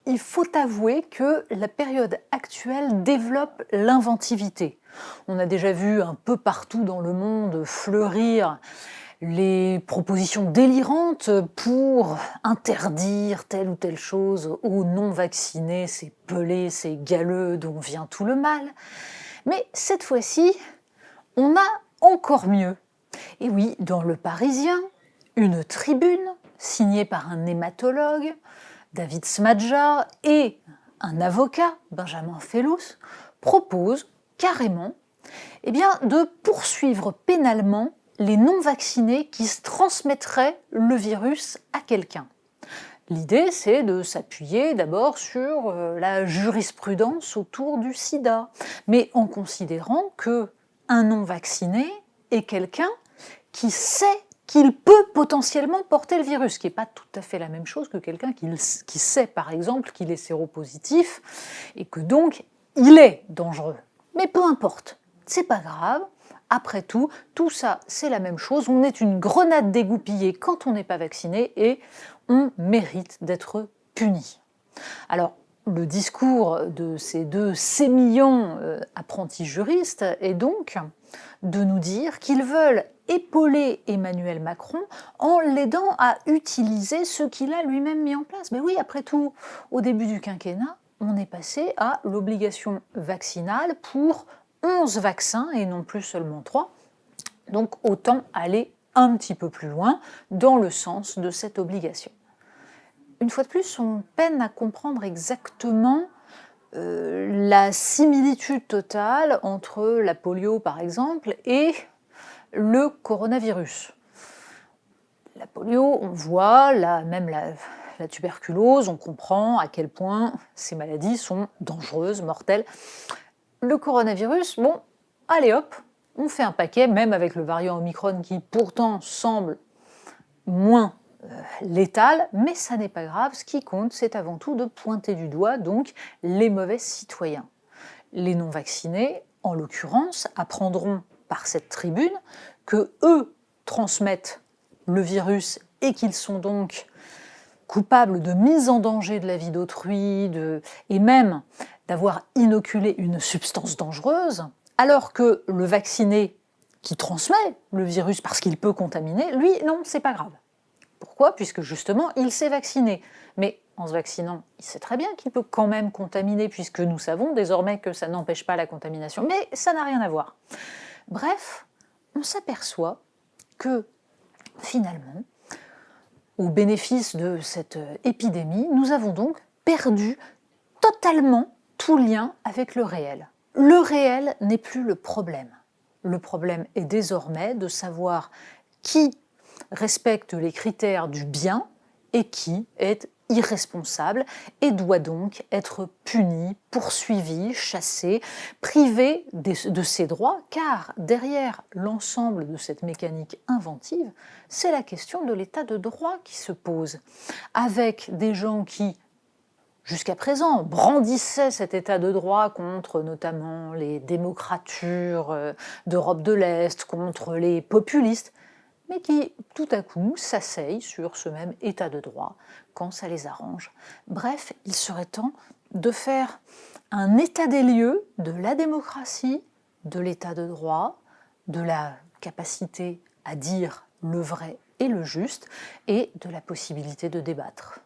il faut avouer que la période actuelle développe l'inventivité. On a déjà vu un peu partout dans le monde fleurir les propositions délirantes pour interdire telle ou telle chose aux non-vaccinés, c'est pelé, c'est galeux, dont vient tout le mal. Mais cette fois-ci, on a encore mieux. Et oui, dans Le Parisien, une tribune signée par un hématologue, David Smadja, et un avocat, Benjamin Fellous, propose carrément de poursuivre pénalement les non-vaccinés qui se transmettraient le virus à quelqu'un. L'idée, c'est de s'appuyer d'abord sur la jurisprudence autour du sida, mais en considérant qu'un non-vacciné est quelqu'un qui sait qu'il peut potentiellement porter le virus, ce qui n'est pas tout à fait la même chose que quelqu'un qui sait, par exemple, qu'il est séropositif et que donc il est dangereux. Mais peu importe, c'est pas grave. Après tout, tout ça, c'est la même chose. On est une grenade dégoupillée quand on n'est pas vacciné et on mérite d'être puni. Alors, le discours de ces deux sémillants apprentis juristes est donc de nous dire qu'ils veulent épauler Emmanuel Macron en l'aidant à utiliser ce qu'il a lui-même mis en place. Mais oui, après tout, au début du quinquennat, on est passé à l'obligation vaccinale pour 11 vaccins et non plus seulement 3. Donc autant aller un petit peu plus loin dans le sens de cette obligation. Une fois de plus, on peine à comprendre exactement la similitude totale entre la polio, par exemple, et le coronavirus. La polio, on voit, même la tuberculose, on comprend à quel point ces maladies sont dangereuses, mortelles. Le coronavirus, bon, allez hop, on fait un paquet, même avec le variant Omicron qui pourtant semble moins létal, mais ça n'est pas grave, ce qui compte, c'est avant tout de pointer du doigt donc les mauvais citoyens. Les non-vaccinés, en l'occurrence, apprendront par cette tribune que eux transmettent le virus et qu'ils sont donc coupables de mise en danger de la vie d'autrui et même d'avoir inoculé une substance dangereuse, alors que le vacciné qui transmet le virus parce qu'il peut contaminer, lui, non, c'est pas grave. Pourquoi ? Puisque justement, il s'est vacciné. Mais en se vaccinant, il sait très bien qu'il peut quand même contaminer, puisque nous savons désormais que ça n'empêche pas la contamination. Mais ça n'a rien à voir. Bref, on s'aperçoit que finalement, au bénéfice de cette épidémie, nous avons donc perdu totalement tout lien avec le réel. Le réel n'est plus le problème. Le problème est désormais de savoir qui respecte les critères du bien et qui est irresponsable et doit donc être puni, poursuivi, chassé, privé de ses droits, car derrière l'ensemble de cette mécanique inventive, c'est la question de l'état de droit qui se pose, avec des gens qui, jusqu'à présent, brandissaient cet état de droit contre notamment les démocratures d'Europe de l'Est, contre les populistes, mais qui, tout à coup, s'asseyent sur ce même état de droit quand ça les arrange. Bref, il serait temps de faire un état des lieux de la démocratie, de l'état de droit, de la capacité à dire le vrai et le juste, et de la possibilité de débattre.